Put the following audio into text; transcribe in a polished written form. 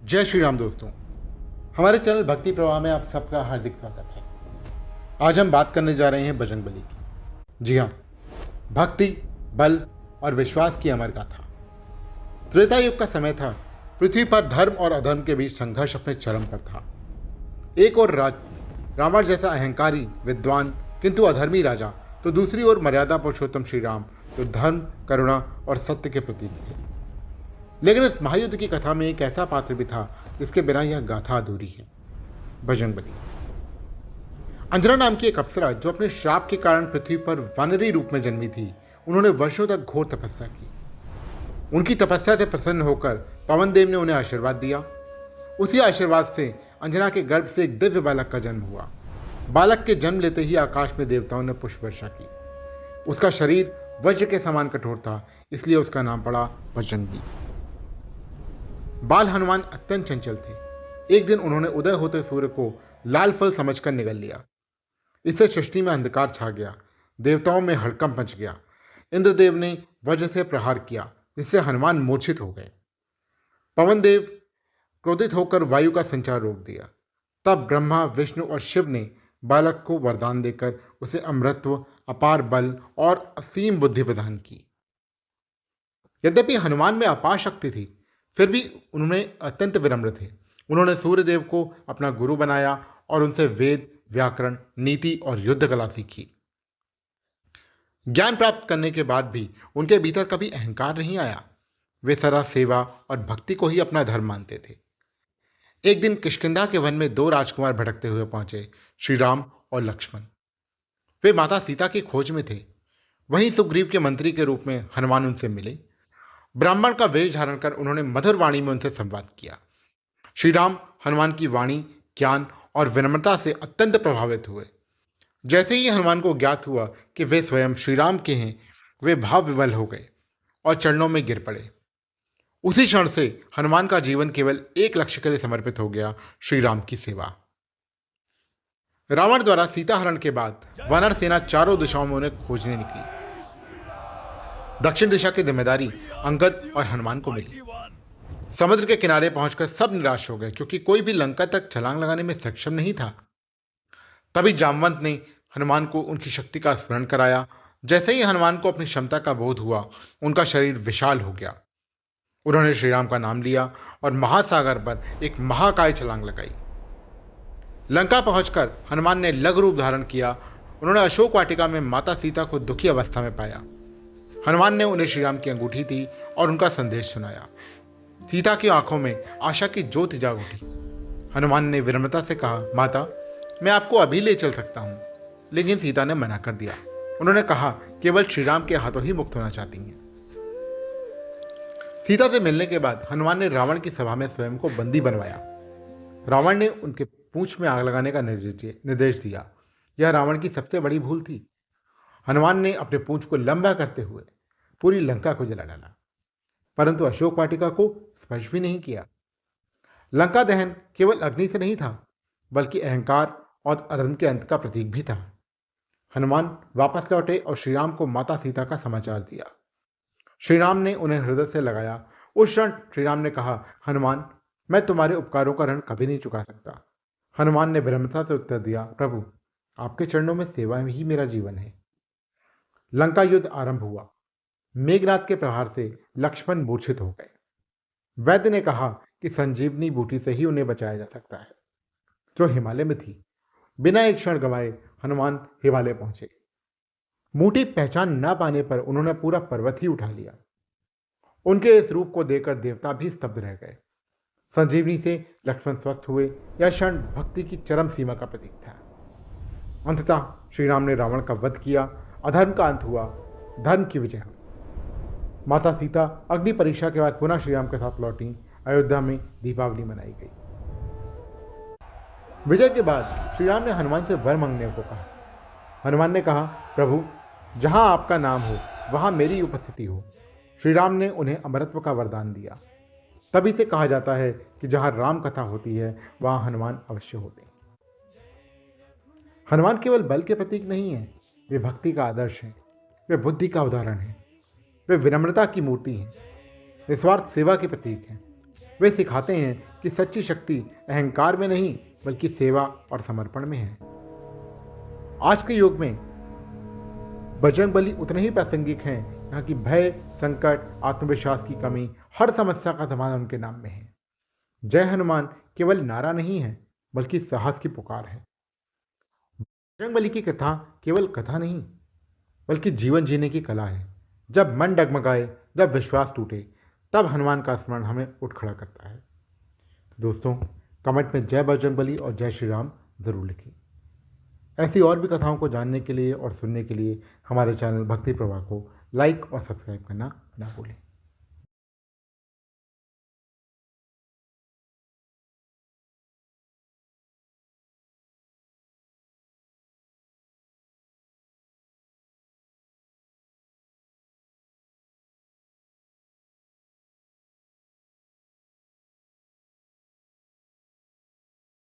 जय श्री राम दोस्तों। हमारे चैनल भक्ति प्रवाह में आप सबका हार्दिक स्वागत है। आज हम बात करने जा रहे हैं बजरंगबली की। जी हाँ, भक्ति, बल और विश्वास की अमर गाथा। त्रेता युग का समय था। पृथ्वी पर धर्म और अधर्म के बीच संघर्ष अपने चरम पर था। एक और रावण जैसा अहंकारी, विद्वान किंतु अधर्मी राजा, तो दूसरी ओर मर्यादा पुरुषोत्तम श्री राम, जो धर्म, करुणा और सत्य के प्रतीक थे। लेकिन इस महायुद्ध की कथा में एक ऐसा पात्र भी था जिसके बिना यह गाथा अधूरी है, बजरंगबली। अंजना नाम की एक अप्सरा, जो अपने श्राप के कारण पृथ्वी पर वानरी रूप में जन्मी थी, उन्होंने वर्षों तक घोर तपस्या की। उनकी तपस्या से प्रसन्न होकर पवन देव ने उन्हें आशीर्वाद दिया। उसी आशीर्वाद से अंजना के गर्भ से एक दिव्य बालक का जन्म हुआ। बालक के जन्म लेते ही आकाश में देवताओं ने पुष्प वर्षा की। उसका शरीर वज्र के समान कठोर था, इसलिए उसका नाम पड़ा बजरंगी। बाल हनुमान अत्यंत चंचल थे। एक दिन उन्होंने उदय होते सूर्य को लाल फल समझकर निगल लिया। इससे सृष्टि में अंधकार छा गया, देवताओं में हड़कंप मच गया। इंद्रदेव ने वज्र से प्रहार किया, जिससे हनुमान मूर्छित हो गए। पवन देव क्रोधित होकर वायु का संचार रोक दिया। तब ब्रह्मा, विष्णु और शिव ने बालक को वरदान देकर उसे अमरत्व, अपार बल और असीम बुद्धि प्रदान की। यद्यपि हनुमान में अपार शक्ति थी, फिर भी उन्होंने अत्यंत विनम्र थे। उन्होंने सूर्यदेव को अपना गुरु बनाया और उनसे वेद, व्याकरण, नीति और युद्ध कला सीखी। ज्ञान प्राप्त करने के बाद भी उनके भीतर कभी अहंकार नहीं आया। वे सदा सेवा और भक्ति को ही अपना धर्म मानते थे। एक दिन किष्किंधा के वन में दो राजकुमार भटकते हुए पहुंचे, श्री राम और लक्ष्मण। वे माता सीता की खोज में थे। वहीं सुग्रीव के मंत्री के रूप में हनुमान उनसे मिले। ब्राह्मण का वेश धारण कर उन्होंने मधुर वाणी में उनसे संवाद किया। श्री राम हनुमान की वाणी, ज्ञान और विनम्रता से अत्यंत प्रभावित हुए। जैसे ही हनुमान को ज्ञात हुआ कि वे स्वयं श्री राम के हैं, वे भाव विवल हो गए और चरणों में गिर पड़े। उसी क्षण से हनुमान का जीवन केवल एक लक्ष्य के लिए समर्पित हो गया, श्री राम की सेवा। रावण द्वारा सीता हरण के बाद वानर सेना चारों दिशाओं में उन्हें खोजने निकली। दक्षिण दिशा की जिम्मेदारी अंगद और हनुमान को मिली। समुद्र के किनारे पहुंचकर सब निराश हो गए, क्योंकि कोई भी लंका तक छलांग लगाने में सक्षम नहीं था। तभी जामवंत ने हनुमान को उनकी शक्ति का स्मरण कराया। जैसे ही हनुमान को अपनी क्षमता का बोध हुआ, उनका शरीर विशाल हो गया। उन्होंने श्री राम का नाम लिया और महासागर पर एक महाकाय छलांग लगाई। लंका पहुंचकर हनुमान ने लघु रूप धारण किया। उन्होंने अशोक वाटिका में माता सीता को दुखी अवस्था में पाया। हनुमान ने उन्हें श्री राम की अंगूठी दी और उनका संदेश सुनाया। सीता की आंखों में आशा की ज्योति जाग उठी। हनुमान ने विनम्रता से कहा, माता, मैं आपको अभी ले चल सकता हूँ। लेकिन सीता ने मना कर दिया। उन्होंने कहा, केवल श्री राम के हाथों ही मुक्त होना चाहती हैं। सीता से मिलने के बाद हनुमान ने रावण की सभा में स्वयं को बंदी बनवाया। रावण ने उनके पूंछ में आग लगाने का निर्देश दिया। यह रावण की सबसे बड़ी भूल थी। हनुमान ने अपने पूंछ को लंबा करते हुए पूरी लंका को जला डाला, परंतु अशोक वाटिका को स्पर्श भी नहीं किया। लंका दहन केवल अग्नि से नहीं था, बल्कि अहंकार और अधर्म के अंत का प्रतीक भी था। हनुमान वापस लौटे और श्री राम को माता सीता का समाचार दिया। श्री राम ने उन्हें हृदय से लगाया। उस क्षण श्री राम ने कहा, हनुमान, मैं तुम्हारे उपकारों का ऋण कभी नहीं चुका सकता। हनुमान ने विनम्रता से उत्तर दिया, प्रभु, आपके चरणों में सेवा ही मेरा जीवन है। लंका युद्ध आरंभ हुआ। मेघनाद के प्रहार से लक्ष्मण मूर्छित हो गए। वैद्य ने कहा कि संजीवनी बूटी से ही उन्हें बचाया जा सकता है, जो हिमालय में थी। बिना एक क्षण गंवाए हनुमान हिमालय पहुंचे। बूटी पहचान न पाने पर उन्होंने पूरा पर्वत ही उठा लिया। उनके इस रूप को देखकर देवता भी स्तब्ध रह गए। संजीवनी से लक्ष्मण स्वस्थ हुए। यह क्षण भक्ति की चरम सीमा का प्रतीक था। अंततः श्री राम ने रावण का वध किया। अधर्म का अंत हुआ, धर्म की विजय हुई। माता सीता अग्नि परीक्षा के बाद पुनः श्री राम के साथ लौटी। अयोध्या में दीपावली मनाई गई। विजय के बाद श्री राम ने हनुमान से वर मांगने को कहा। हनुमान ने कहा, प्रभु, जहां आपका नाम हो वहां मेरी उपस्थिति हो। श्री राम ने उन्हें अमरत्व का वरदान दिया। तभी से कहा जाता है कि जहां राम कथा होती है वहां हनुमान अवश्य होते हैं। हनुमान केवल बल के प्रतीक नहीं है, वे भक्ति का आदर्श हैं। वे बुद्धि का उदाहरण हैं। वे विनम्रता की मूर्ति हैं। निस्वार्थ सेवा के प्रतीक हैं। वे सिखाते हैं कि सच्ची शक्ति अहंकार में नहीं बल्कि सेवा और समर्पण में है। आज के युग में बजरंगबली उतने ही प्रासंगिक हैं यहाँ की भय, संकट, आत्मविश्वास की कमी, हर समस्या का समाधान उनके नाम में है। जय हनुमान केवल नारा नहीं है बल्कि साहस की पुकार है। बजरंगबली की कथा केवल कथा नहीं बल्कि जीवन जीने की कला है। जब मन डगमगाए, जब विश्वास टूटे, तब हनुमान का स्मरण हमें उठ खड़ा करता है। तो दोस्तों, कमेंट में जय बजरंगबली और जय श्री राम जरूर लिखें। ऐसी और भी कथाओं को जानने के लिए और सुनने के लिए हमारे चैनल भक्ति प्रवाह को लाइक और सब्सक्राइब करना ना भूलें।